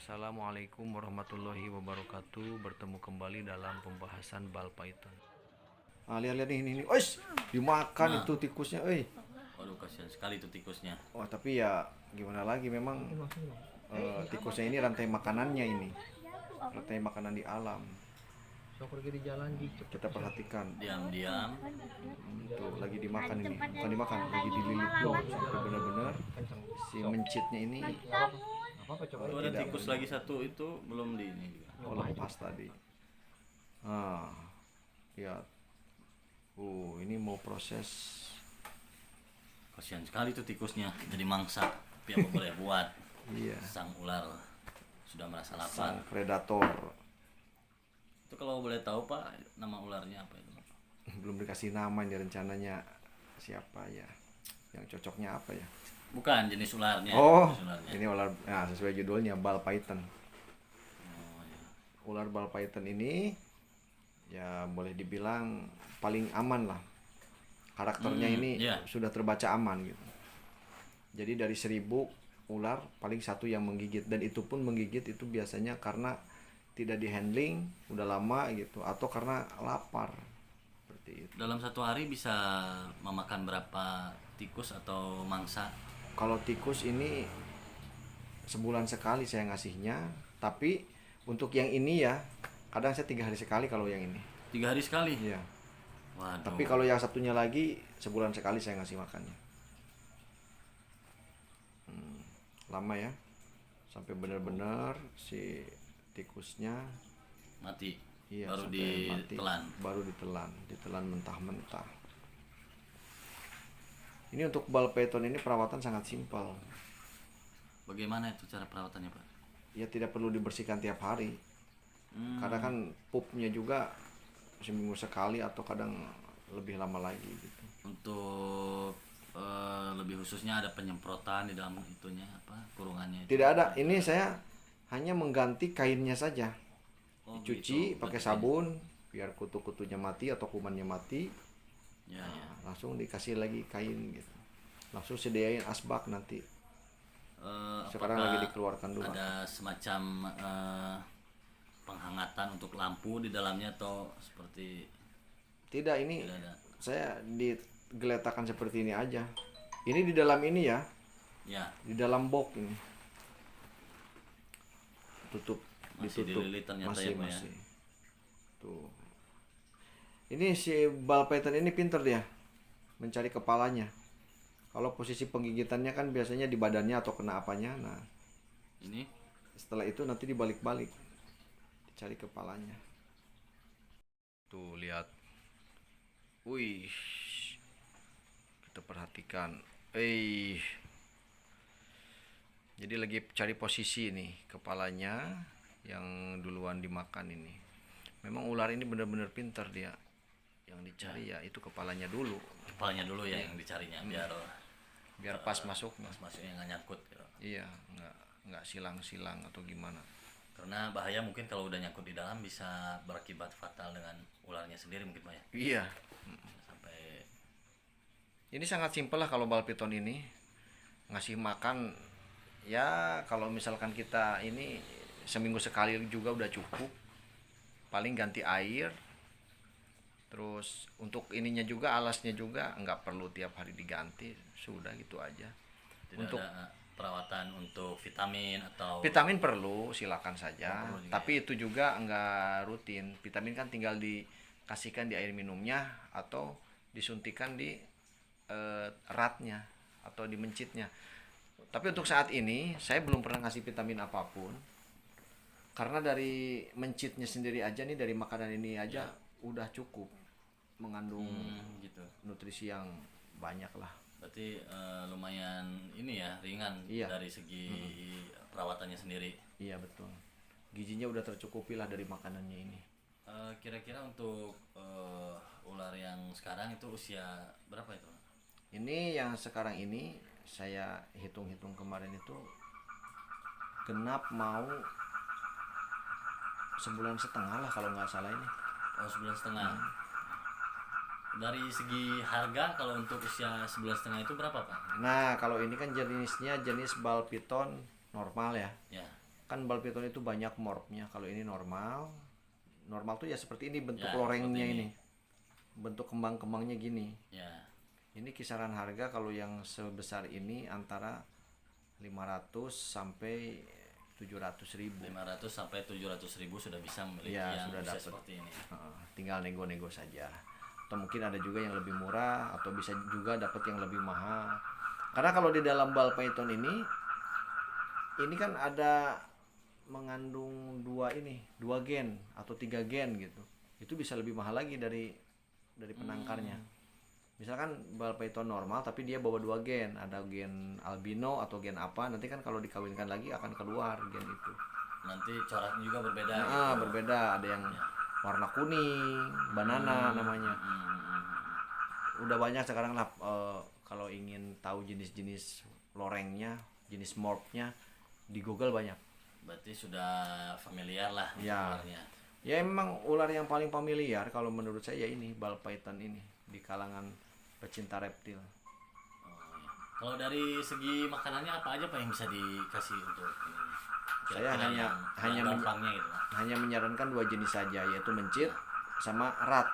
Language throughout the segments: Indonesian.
Assalamualaikum warahmatullahi wabarakatuh. Bertemu kembali dalam pembahasan bal python. Lihat-lihat ini. Ois, dimakan Nah. itu tikusnya, Waduh, kasihan sekali itu tikusnya. Wah, tapi ya gimana lagi, memang tikusnya ini rantai makanannya ini. Rantai makanan di alam. Kita perhatikan. Diam-diam. Tuh, lagi dimakan ini. Bukan dimakan, lagi dililit tuh sampai benar-benar si mencitnya ini Itu ada tidak tikus lagi satu itu belum di ini juga. lepas tadi. Ya. Ini mau proses. Kasihan sekali itu tikusnya jadi mangsa. Tapi apa boleh buat? Iya. Sang ular sudah merasa Sang lapar. predator. Itu kalau boleh tahu Pak, nama ularnya apa itu? Belum dikasih nama ini, rencananya siapa ya, yang cocoknya apa ya. Bukan jenis ularnya. Jenis ularnya. Ini ular, sesuai judulnya, bal python. Ya. Ular bal python ini ya boleh dibilang paling aman lah. Karakternya ini sudah terbaca aman gitu. Jadi dari 1000 ular paling satu yang menggigit, dan itu pun menggigit itu biasanya karena tidak dihandling udah lama gitu, atau karena lapar. Seperti itu. Dalam satu hari bisa memakan berapa tikus atau mangsa? Kalau tikus ini sebulan sekali saya ngasihnya, tapi untuk yang ini ya kadang saya 3 hari sekali kalau yang ini. 3 hari sekali? Iya. Waduh. Tapi kalau yang satunya lagi sebulan sekali saya ngasih makannya. Lama ya, sampai benar-benar si tikusnya mati. Iya, baru ditelan. Baru ditelan mentah-mentah. Ini untuk bal python ini perawatan sangat simpel. Bagaimana itu cara perawatannya Pak? Ya tidak perlu dibersihkan tiap hari. Karena kan pupnya juga seminggu sekali atau kadang lebih lama lagi gitu. Untuk lebih khususnya ada penyemprotan di dalam itunya apa kurungannya? Tidak ada. Ini saya hanya mengganti kainnya saja. Dicuci pakai sabun biar kutu-kutunya mati atau kumannya mati. Ya. Langsung dikasih lagi kain gitu. Langsung sediain asbak nanti. Sekarang lagi dikeluarkan dulu. Ada semacam penghangatan untuk lampu di dalamnya atau seperti? Tidak, ini tidak ada. Saya digeletakkan seperti ini aja. Ini di dalam ini ya. Ya. Di dalam box ini. Tutup. Masih ditutup. Dililit ternyata masih. Ya. Tuh. Ini si bal python ini pinter dia mencari kepalanya. Kalau posisi penggigitannya kan biasanya di badannya atau kena apanya. Nah, ini setelah itu nanti dibalik-balik, dicari kepalanya. Tuh lihat. Wih, kita perhatikan. Jadi lagi cari posisi nih kepalanya yang duluan dimakan ini. Memang ular ini benar-benar pintar dia. Yang dicari ya itu kepalanya dulu. Kepalanya dulu ya yang dicarinya biar pas masuk. Pas masuknya nggak nyangkut. Gitu. Iya, nggak silang-silang atau gimana. Karena bahaya mungkin kalau udah nyangkut di dalam bisa berakibat fatal dengan ularnya sendiri mungkin Pak ya. Iya. Sampai ini sangat simpel lah kalau bal python ini. Ngasih makan ya kalau misalkan kita ini seminggu sekali juga udah cukup. Paling ganti air. Terus untuk ininya juga, alasnya juga nggak perlu tiap hari diganti, sudah gitu aja. Tidak untuk ada perawatan untuk vitamin atau? Vitamin perlu, silakan saja. Tapi itu juga nggak rutin. Vitamin kan tinggal dikasihkan di air minumnya atau disuntikan di eratnya atau di mencitnya. Tapi untuk saat ini saya belum pernah ngasih vitamin apapun. Karena dari mencitnya sendiri aja nih, dari makanan ini aja udah cukup mengandung gitu. Nutrisi yang banyak lah. Berarti lumayan ini ya, ringan dari segi perawatannya sendiri. Iya betul. Gizinya udah tercukupi lah dari makanannya ini. Kira-kira untuk ular yang sekarang itu usia berapa itu? Ini yang sekarang ini saya hitung-hitung kemarin itu genap mau 1,5 bulan lah kalau nggak salah ini. 1,5 bulan. Dari segi harga kalau untuk usia 1,5 bulan itu berapa Pak? Nah kalau ini kan jenisnya jenis bal python normal ya. kan bal python itu banyak morphnya. Kalau ini normal tuh ya seperti ini bentuk Ya, lorengnya seperti ini, bentuk kembang-kembangnya gini. Ya, Ini kisaran harga kalau yang sebesar ini antara 500 sampai 700.000. 500 sampai 700.000 sudah bisa memiliki Ya, yang sudah bisa dapat. seperti ini. Tinggal nego-nego saja. Atau mungkin ada juga yang lebih murah atau bisa juga dapat yang lebih mahal. Karena kalau di dalam bal python ini kan ada mengandung dua gen atau 3 gen gitu. Itu bisa lebih mahal lagi dari penangkarnya. Misalkan bal python normal tapi dia bawa 2 gen, ada gen albino atau gen apa, nanti kan kalau dikawinkan lagi akan keluar gen itu. Nanti coraknya juga berbeda Nah, gitu. berbeda, ada yang warna kuning, banana namanya. Udah banyak sekarang lah, kalau ingin tahu jenis-jenis lorengnya, jenis morphnya di Google banyak. Berarti sudah familiar lah Ya. ularnya. Ya emang ular yang paling familiar kalau menurut saya ya ini bal python ini di kalangan pecinta reptil. Oh, iya. Kalau dari segi makanannya apa aja Pak yang bisa dikasih untuk ini? Saya Kira-kira yang gampangnya gitu. hanya menyarankan 2 jenis saja, yaitu mencit sama rat.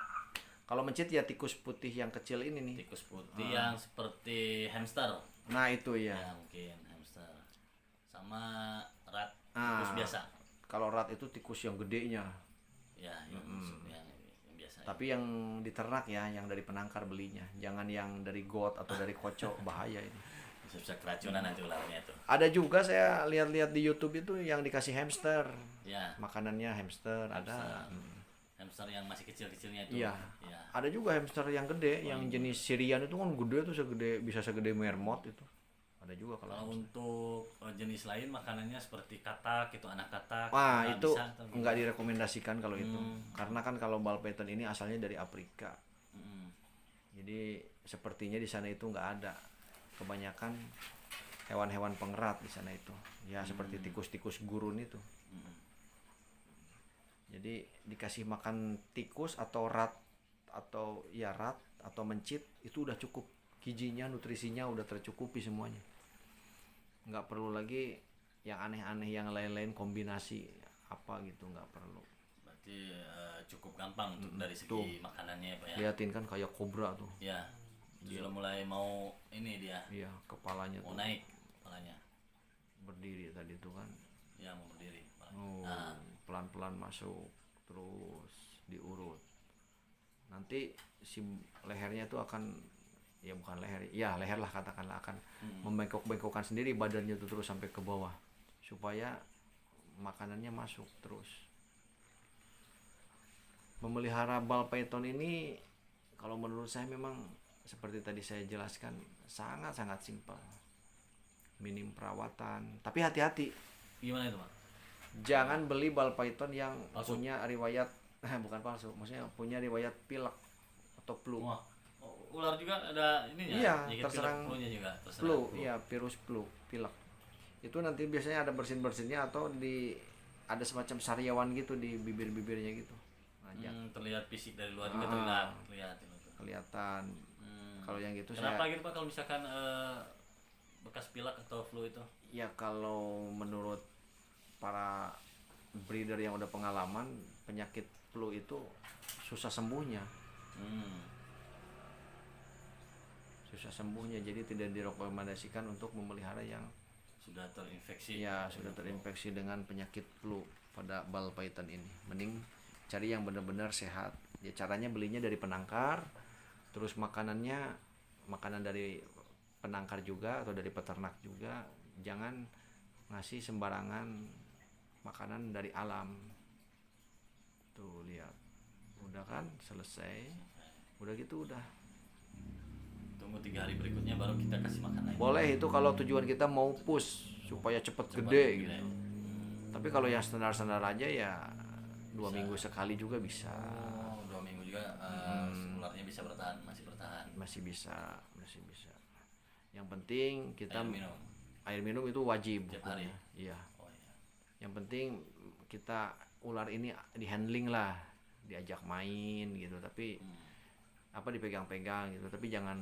Kalau mencit ya tikus putih yang kecil ini nih. Tikus putih yang seperti hamster. Nah itu ya. Ya mungkin hamster. Sama rat tikus biasa. Kalau rat itu tikus yang gedenya. Ya, yang biasa. Tapi yang diternak ya, yang dari penangkar belinya. Jangan yang dari got atau dari kocok, bahaya ini. Bisa keracunan nanti ularnya itu. Ada juga saya lihat-lihat di YouTube itu yang dikasih hamster. Ya. Makanannya hamster, ada. Hamster yang masih kecil-kecilnya itu. Iya. Ya. Ada juga hamster yang gede, yang jenis Syrian itu kan gede tuh, bisa segede mermot itu. Ada juga Kalau kalau untuk jenis lain makanannya seperti katak, itu anak katak. wah nggak itu bisa, atau nggak direkomendasikan kalau itu, karena kan kalau bal python ini asalnya dari Afrika, jadi sepertinya di sana itu nggak ada, kebanyakan hewan-hewan pengerat di sana itu, ya seperti tikus-tikus gurun itu. Jadi dikasih makan tikus atau rat atau mencit itu udah cukup, gizinya, nutrisinya udah tercukupi semuanya, nggak perlu lagi yang aneh-aneh yang lain-lain kombinasi apa gitu, nggak perlu. Berarti cukup gampang untuk dari segi Tuh. makanannya ya Pak ya. Liatin kan kayak kobra tuh, Ya. Sudah mulai mau ini dia iya kepalanya mau tuh naik kepalanya. berdiri tadi tuh kan. Ya mau berdiri kepalanya. Oh, pelan-pelan masuk terus diurut, nanti si lehernya tuh akan, ya bukan leher, ya leher lah katakanlah, akan membengkok-bengkokkan sendiri badannya tuh terus sampai ke bawah supaya makanannya masuk terus. Memelihara bal python ini kalau menurut saya memang seperti tadi saya jelaskan sangat-sangat simpel, minim perawatan, tapi hati-hati, Gimana itu Pak? jangan beli bal python yang Palsu. punya riwayat bukan palsu, maksudnya punya riwayat pilek atau flu. Wah, ular juga ada ininya. Iya, penyakit terserang pilek flu-nya juga, terserang flu, iya virus flu, pilek. Itu nanti biasanya ada bersin-bersinnya atau ada semacam sariawan gitu di bibir-bibirnya gitu. Nah, terlihat fisik dari luar juga terlihat itu. kelihatan. Kalau yang gitu Kenapa gitu Pak kalau misalkan bekas pilek atau flu itu? ya kalau menurut para breeder yang udah pengalaman, penyakit flu itu susah sembuhnya. Susah sembuhnya, jadi tidak direkomendasikan untuk memelihara yang Sudah terinfeksi. ya sudah terinfeksi dengan penyakit flu pada bal python ini. Mending cari yang benar-benar sehat. Ya caranya belinya dari penangkar, terus makanan dari penangkar juga atau dari peternak juga. Jangan ngasih sembarangan makanan dari alam. Tuh lihat, udah kan selesai, udah gitu udah. Tunggu 3 hari berikutnya baru kita kasih makan lagi. Boleh itu kalau tujuan kita mau push supaya cepet gede gitu. Tapi kalau yang standar-standar aja ya 2 minggu sekali juga bisa. Oh, 2 minggu juga ularnya bisa bertahan, masih bertahan. Masih bisa. Yang penting kita air minum itu wajib Tiap hari. Iya. Oh iya. Yang penting kita ular ini di handling lah, diajak main gitu, tapi apa dipegang-pegang gitu, tapi jangan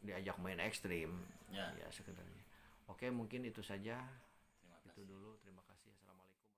diajak main ekstrim. Ya. Ya sekedarnya. Oke, mungkin itu saja. Itu dulu, terima kasih. kasih. Assalamualaikum.